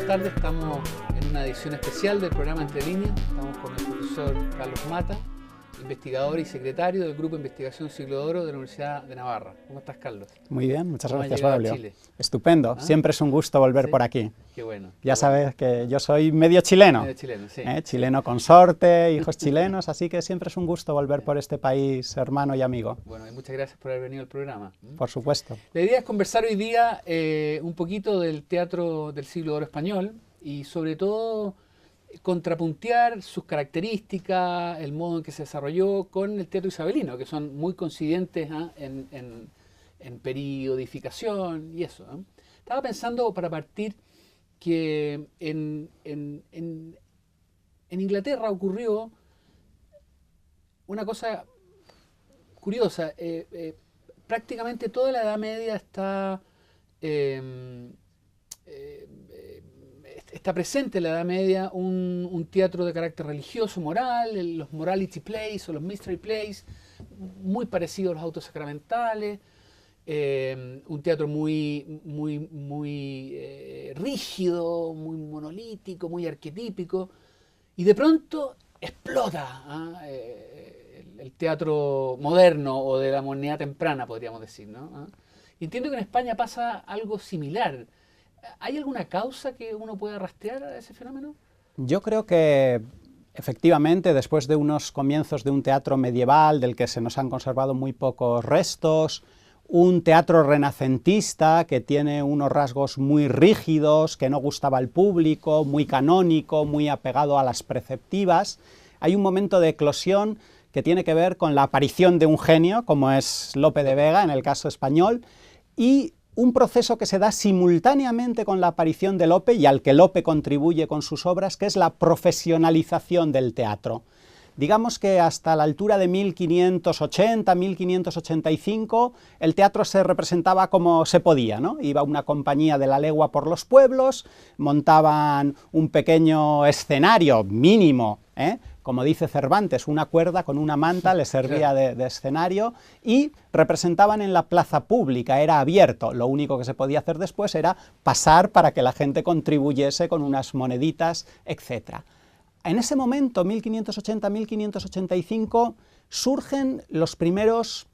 tardes. Estamos en una edición especial del programa Entre Líneas. Estamos con el profesor Carlos Mata, investigador y secretario del Grupo de Investigación Siglo de Oro de la Universidad de Navarra. ¿Cómo estás, Carlos? Muy bien, muchas ¿Cómo gracias, has llegado a Braulio. Chile? Estupendo, siempre es un gusto volver ¿Sí? por aquí. Qué bueno. Ya qué bueno. sabes que yo soy medio chileno, Sí. chileno consorte, hijos chilenos, así que siempre es un gusto volver por este país hermano y amigo. Bueno, y muchas gracias por haber venido al programa. Por supuesto. La idea es conversar hoy día un poquito del teatro del siglo de oro español y sobre todo contrapuntear sus características, el modo en que se desarrolló con el teatro isabelino, que son muy coincidentes en periodificación y eso. Estaba pensando para partir que en Inglaterra ocurrió una cosa curiosa. Prácticamente toda la Edad Media está presente en la Edad Media un teatro de carácter religioso, moral, los morality plays o los mystery plays, muy parecidos a los autos sacramentales, un teatro muy rígido, muy monolítico, muy arquetípico, y de pronto explota el teatro moderno o de la modernidad temprana, podríamos decir, ¿no? Y entiendo que en España pasa algo similar. ¿Hay alguna causa que uno pueda rastrear a ese fenómeno? Yo creo que efectivamente, después de unos comienzos de un teatro medieval del que se nos han conservado muy pocos restos, un teatro renacentista que tiene unos rasgos muy rígidos, que no gustaba al público, muy canónico, muy apegado a las preceptivas, hay un momento de eclosión que tiene que ver con la aparición de un genio, como es Lope de Vega en el caso español, y un proceso que se da simultáneamente con la aparición de Lope y al que Lope contribuye con sus obras, que es la profesionalización del teatro. Digamos que hasta la altura de 1580, 1585, el teatro se representaba como se podía, ¿no? Iba una compañía de la legua por los pueblos, montaban un pequeño escenario mínimo, como dice Cervantes, una cuerda con una manta le servía de escenario, y representaban en la plaza pública, era abierto. Lo único que se podía hacer después era pasar para que la gente contribuyese con unas moneditas, etc. En ese momento, 1580-1585, surgen los primeros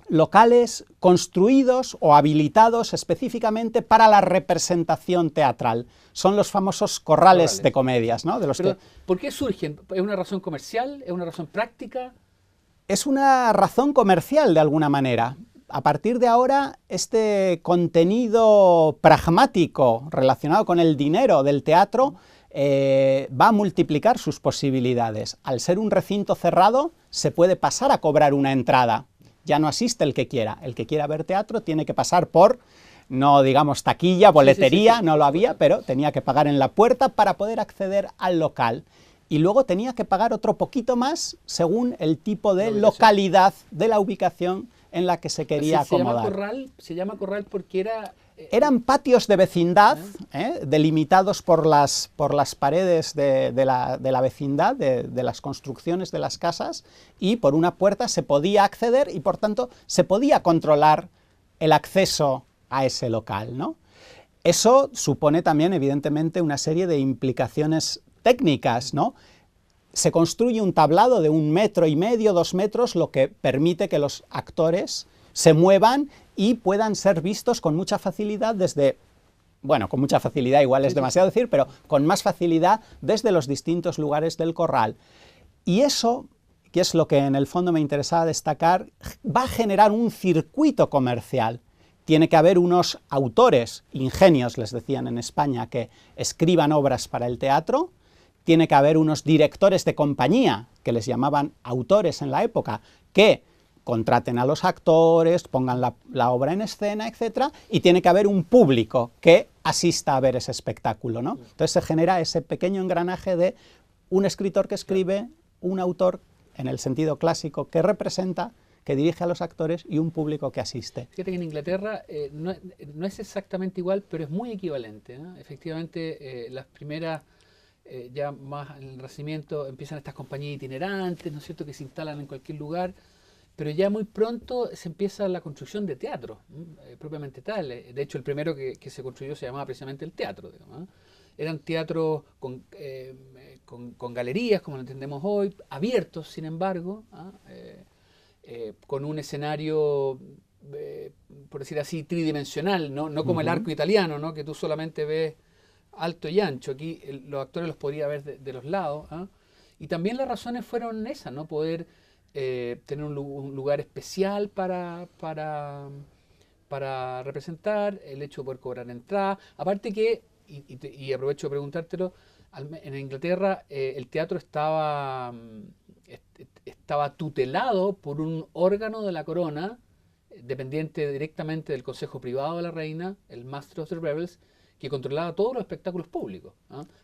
locales construidos o habilitados específicamente para la representación teatral. Son los famosos corrales de comedias, ¿no? Pero, ¿por qué surgen? ¿Es una razón comercial? ¿Es una razón práctica? Es una razón comercial, de alguna manera. A partir de ahora, este contenido pragmático relacionado con el dinero del teatro va a multiplicar sus posibilidades. Al ser un recinto cerrado, se puede pasar a cobrar una entrada. Ya no asiste el que quiera. El que quiera ver teatro tiene que pasar por, no digamos taquilla, boletería, no lo había, pero tenía que pagar en la puerta para poder acceder al local. Y luego tenía que pagar otro poquito más según el tipo de localidad de la ubicación en la que se quería acomodar. Se llama corral porque eran patios de vecindad, delimitados por las paredes de la vecindad, de las construcciones de las casas, y por una puerta se podía acceder y por tanto se podía controlar el acceso a ese local, ¿no? Eso supone también evidentemente una serie de implicaciones técnicas, ¿no? Se construye un tablado de 1,5 metros, 2 metros, lo que permite que los actores se muevan y puedan ser vistos con mucha facilidad desde, bueno, con mucha facilidad igual es demasiado decir, pero con más facilidad desde los distintos lugares del corral. Y eso, que es lo que en el fondo me interesaba destacar, va a generar un circuito comercial. Tiene que haber unos autores, ingenios les decían en España, que escriban obras para el teatro. Tiene que haber unos directores de compañía, que les llamaban autores en la época, que contraten a los actores, pongan la obra en escena, etc. Y tiene que haber un público que asista a ver ese espectáculo, ¿no? Entonces se genera ese pequeño engranaje de un escritor que escribe, un autor, en el sentido clásico, que representa, que dirige a los actores, y un público que asiste. Fíjate que en Inglaterra no es exactamente igual, pero es muy equivalente, ¿no? Efectivamente, las primeras, ya más en el Renacimiento, empiezan estas compañías itinerantes, ¿no es cierto?, que se instalan en cualquier lugar, pero ya muy pronto se empieza la construcción de teatro, propiamente tal. De hecho, el primero que se construyó se llamaba precisamente el teatro, digamos, eran teatros con galerías, como lo entendemos hoy, abiertos, sin embargo, con un escenario, por decir así, tridimensional, no como el arco italiano, ¿no? Que tú solamente ves alto y ancho. Aquí los actores los podía ver de los lados. Y también las razones fueron esas, ¿no? Poder tener un lugar especial para representar, el hecho de poder cobrar entrada. Aparte que, y aprovecho de preguntártelo, en Inglaterra el teatro estaba tutelado por un órgano de la corona, dependiente directamente del consejo privado de la reina, el Master of the Revels, que controlaba todos los espectáculos públicos,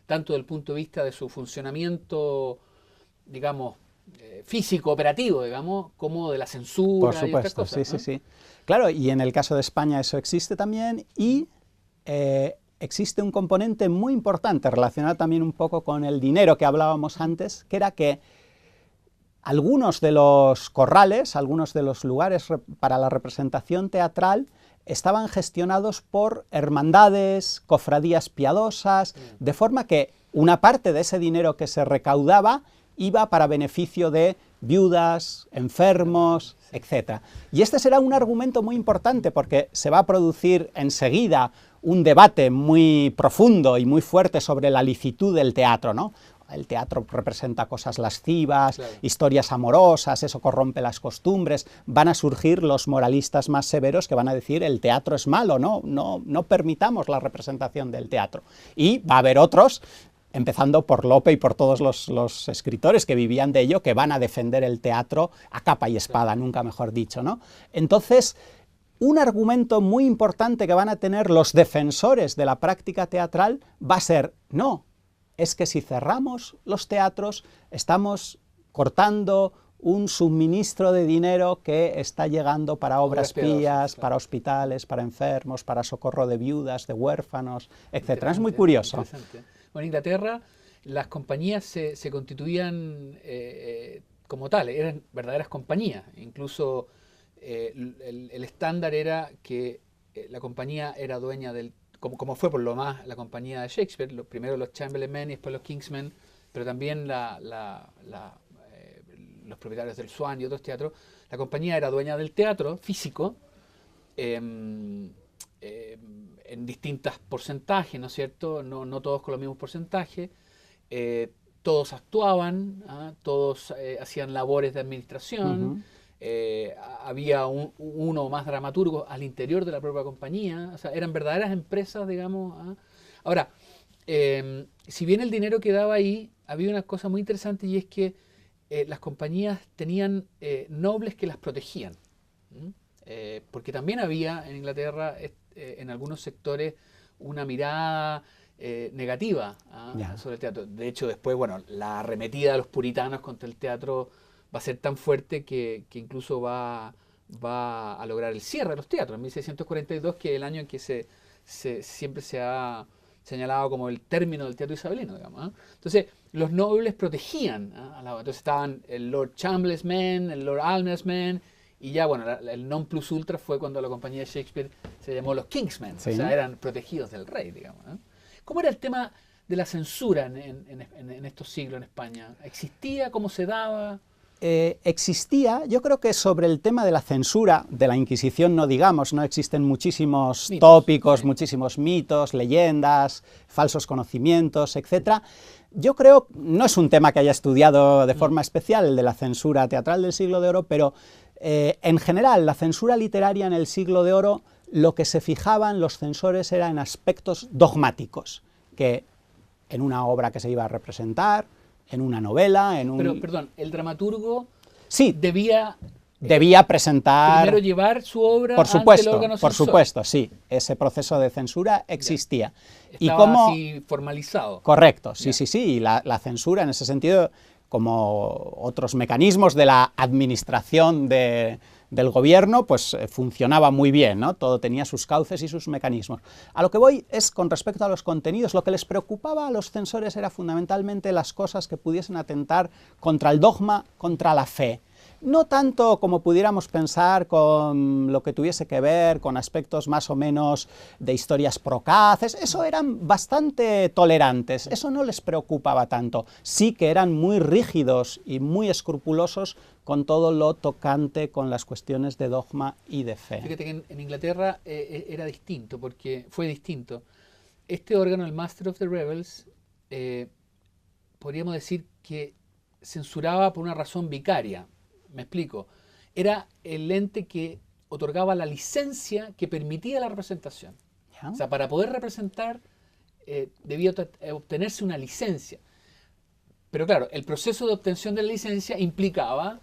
tanto desde el punto de vista de su funcionamiento, digamos, físico, operativo, digamos, como de la censura. Por supuesto, y estas cosas, sí, sí, sí. Claro, y en el caso de España eso existe también, y existe un componente muy importante relacionado también un poco con el dinero que hablábamos antes, que era que algunos de los corrales, algunos de los lugares para la representación teatral estaban gestionados por hermandades, cofradías piadosas, de forma que una parte de ese dinero que se recaudaba iba para beneficio de viudas, enfermos, etc. Y este será un argumento muy importante porque se va a producir enseguida un debate muy profundo y muy fuerte sobre la licitud del teatro, ¿no? El teatro representa cosas lascivas, claro, historias amorosas, eso corrompe las costumbres. Van a surgir los moralistas más severos que van a decir el teatro es malo, no permitamos la representación del teatro. Y va a haber otros, empezando por Lope y por todos los escritores que vivían de ello, que van a defender el teatro a capa y espada, nunca mejor dicho, ¿no? Entonces, un argumento muy importante que van a tener los defensores de la práctica teatral va a ser, no, es que si cerramos los teatros estamos cortando un suministro de dinero que está llegando para obras pías, para hospitales, para enfermos, para socorro de viudas, de huérfanos, etc. Es muy curioso. Bueno, en Inglaterra las compañías se constituían como tales, eran verdaderas compañías. Incluso el estándar era que la compañía era dueña del, como fue por lo más la compañía de Shakespeare, primero los Chamberlain Men y después los Kingsmen, pero también los propietarios del Swan y otros teatros. La compañía era dueña del teatro físico en distintos porcentajes, ¿no es cierto? No todos con los mismos porcentajes. Todos actuaban, todos hacían labores de administración. Había uno o más dramaturgos al interior de la propia compañía, o sea, eran verdaderas empresas, digamos. Ahora, si bien el dinero quedaba ahí, había una cosa muy interesante, y es que las compañías tenían nobles que las protegían, porque también había en Inglaterra, en algunos sectores, una mirada negativa sobre el teatro. De hecho, después, bueno, la arremetida de los puritanos contra el teatro va a ser tan fuerte que incluso va a lograr el cierre de los teatros. En 1642, que es el año en que siempre se ha señalado como el término del teatro isabelino, digamos. Entonces, los nobles protegían a la... Entonces estaban el Lord Chamberlain's Men, el Lord Almer's Men, y ya, bueno, el non plus ultra fue cuando la compañía de Shakespeare se llamó los Kingsmen, sí, o sea, eran protegidos del rey, digamos. ¿Cómo era el tema de la censura en estos siglos en España? ¿Existía? ¿Cómo se daba? Existía, yo creo que sobre el tema de la censura, de la Inquisición no digamos, no existen muchísimos tópicos, sí, muchísimos mitos, leyendas, falsos conocimientos, etc. Yo creo, no es un tema que haya estudiado de forma especial, el de la censura teatral del Siglo de Oro, pero en general la censura literaria en el Siglo de Oro, lo que se fijaban los censores era en aspectos dogmáticos, que en una obra que se iba a representar, en una novela, en un... Pero, perdón, el dramaturgo sí, debía presentar... Primero llevar su obra por supuesto, ante el órgano por censor. Supuesto, sí. Ese proceso de censura existía. Estaba y como, así formalizado. Correcto, sí, sí, sí. Y la censura en ese sentido, como otros mecanismos de la administración del gobierno, pues funcionaba muy bien, ¿no? Todo tenía sus cauces y sus mecanismos. A lo que voy es con respecto a los contenidos. Lo que les preocupaba a los censores era fundamentalmente las cosas que pudiesen atentar contra el dogma, contra la fe. no tanto como pudiéramos pensar con lo que tuviese que ver con aspectos más o menos de historias procaces, eso eran bastante tolerantes, eso no les preocupaba tanto, sí que eran muy rígidos y muy escrupulosos con todo lo tocante con las cuestiones de dogma y de fe. Fíjate que en Inglaterra era distinto, porque fue distinto. Este órgano, el Master of the Rebels, podríamos decir que censuraba por una razón vicaria. Me explico. Era el ente que otorgaba la licencia que permitía la representación. ¿Ya? O sea, para poder representar debía obtenerse una licencia. Pero claro, el proceso de obtención de la licencia implicaba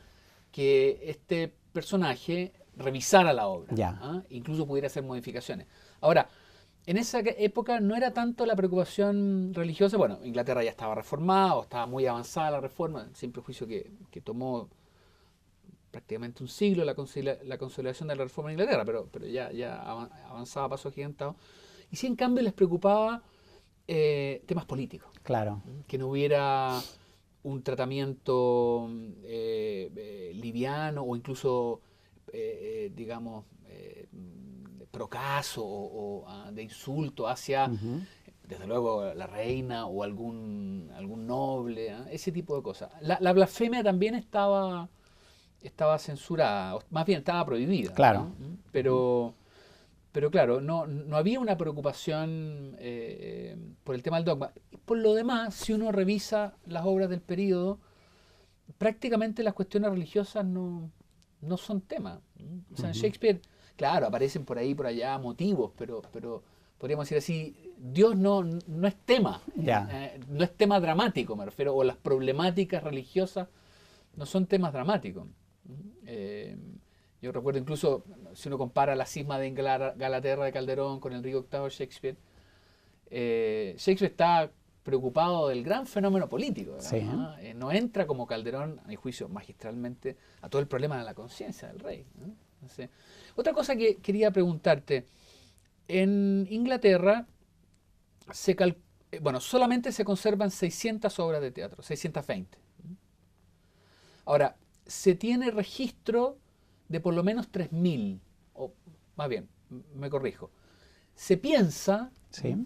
que este personaje revisara la obra, Ya. incluso pudiera hacer modificaciones. Ahora, en esa época no era tanto la preocupación religiosa. Bueno, Inglaterra ya estaba reformada, estaba muy avanzada la reforma, sin prejuicio que tomó prácticamente un siglo la consolidación de la reforma en Inglaterra, pero ya avanzaba a paso agigantado. Y sí, en cambio, les preocupaba temas políticos. Claro. Que no hubiera un tratamiento liviano o incluso, digamos, procaso o de insulto hacia, desde luego, la reina o algún noble, ese tipo de cosas. La blasfemia también estaba censurada, o más bien estaba prohibida. Claro. ¿No? Pero claro, no había una preocupación por el tema del dogma. Por lo demás, si uno revisa las obras del periodo, prácticamente las cuestiones religiosas no son tema. O sea, en Shakespeare, claro, aparecen por ahí, por allá motivos, pero podríamos decir así, Dios no es tema. No es tema dramático, me refiero, o las problemáticas religiosas no son temas dramáticos. Yo recuerdo incluso, si uno compara la cisma de Galaterra de Calderón con Enrique VIII de Shakespeare, Shakespeare está preocupado del gran fenómeno político. Sí. No entra como Calderón, a mi juicio, magistralmente, a todo el problema de la conciencia del rey. Entonces, otra cosa que quería preguntarte, en Inglaterra solamente se conservan 600 obras de teatro, 620. Ahora, se tiene registro de por lo menos 3.000, o más bien, me corrijo. Se piensa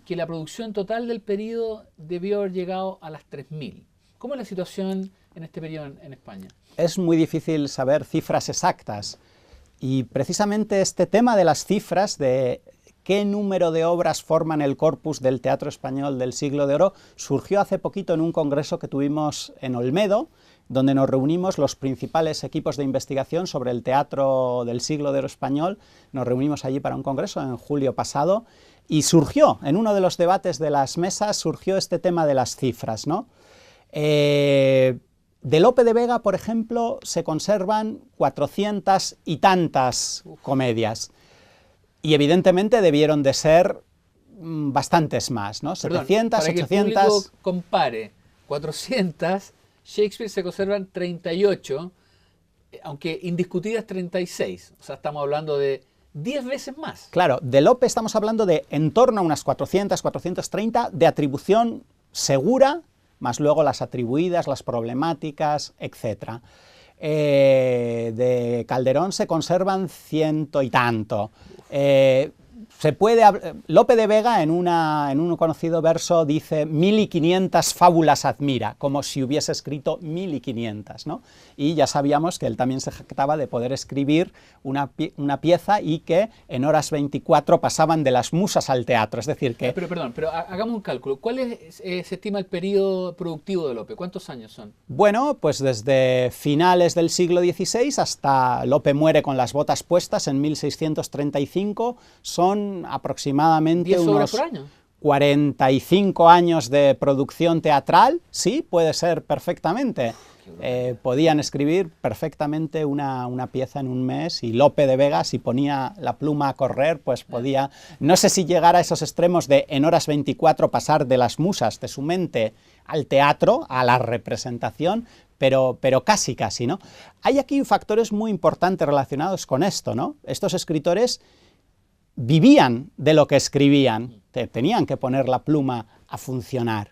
que la producción total del periodo debió haber llegado a las 3.000. ¿Cómo es la situación en este periodo en España? Es muy difícil saber cifras exactas y precisamente este tema de las cifras, de qué número de obras forman el corpus del teatro español del Siglo de Oro, surgió hace poquito en un congreso que tuvimos en Olmedo, donde nos reunimos los principales equipos de investigación sobre el teatro del Siglo de Oro español. Nos reunimos allí para un congreso en julio pasado y surgió, en uno de los debates de las mesas, surgió este tema de las cifras, ¿no? De Lope de Vega, por ejemplo, se conservan 400 y tantas comedias y evidentemente debieron de ser bastantes más, ¿no? 700, para 800... que el público compare, 400... Shakespeare se conservan 38, aunque indiscutidas 36. O sea, estamos hablando de 10 veces más. Claro, de Lope estamos hablando de en torno a unas 400, 430 de atribución segura, más luego las atribuidas, las problemáticas, etc. De Calderón se conservan 100 y tanto. Lope de Vega en un conocido verso dice 1500 fábulas admira, como si hubiese escrito 1500, ¿no? Y ya sabíamos que él también se jactaba de poder escribir una pieza y que en horas 24 pasaban de las musas al teatro, es decir que... Pero hagamos un cálculo. ¿Cuál se estima el periodo productivo de Lope? ¿Cuántos años son? Bueno, pues desde finales del siglo XVI hasta Lope muere con las botas puestas en 1635, son aproximadamente 10 obras unos por año. 45 años de producción teatral, sí, puede ser perfectamente. Podían escribir perfectamente una pieza en un mes y Lope de Vega, si ponía la pluma a correr, pues podía, no sé si llegar a esos extremos de en horas 24 pasar de las musas, de su mente al teatro, a la representación, pero casi, ¿no? Hay aquí factores muy importantes relacionados con esto, ¿no? Estos escritores vivían de lo que escribían, tenían que poner la pluma a funcionar.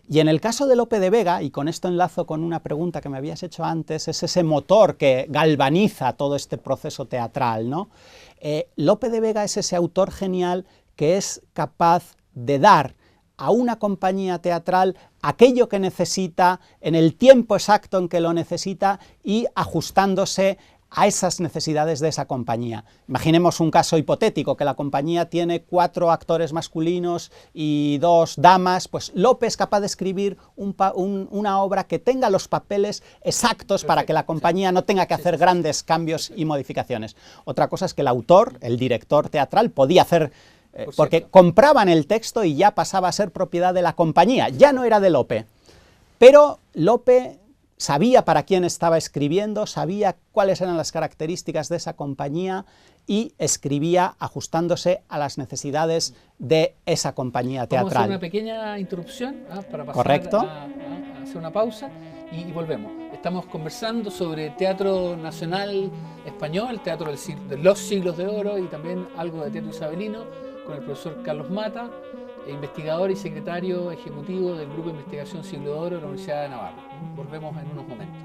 Y en el caso de Lope de Vega, y con esto enlazo con una pregunta que me habías hecho antes, es ese motor que galvaniza todo este proceso teatral, ¿no? Lope de Vega es ese autor genial que es capaz de dar a una compañía teatral aquello que necesita, en el tiempo exacto en que lo necesita y ajustándose a esas necesidades de esa compañía. Imaginemos un caso hipotético, que la compañía tiene 4 actores masculinos y 2 damas, pues Lope es capaz de escribir una obra que tenga los papeles exactos. Perfecto, para que la compañía no tenga que hacer grandes cambios y modificaciones. Otra cosa es que el autor, el director teatral, podía hacer, porque compraban el texto y ya pasaba a ser propiedad de la compañía, ya no era de Lope. Pero Lope sabía para quién estaba escribiendo, sabía cuáles eran las características de esa compañía y escribía ajustándose a las necesidades de esa compañía teatral. Vamos a hacer una pequeña interrupción para pasar a hacer una pausa y volvemos. Estamos conversando sobre teatro nacional español, teatro de los siglos de oro y también algo de teatro isabelino con el profesor Carlos Mata, investigador y secretario ejecutivo del Grupo de Investigación Siglo de Oro de la Universidad de Navarra. Volvemos en unos momentos.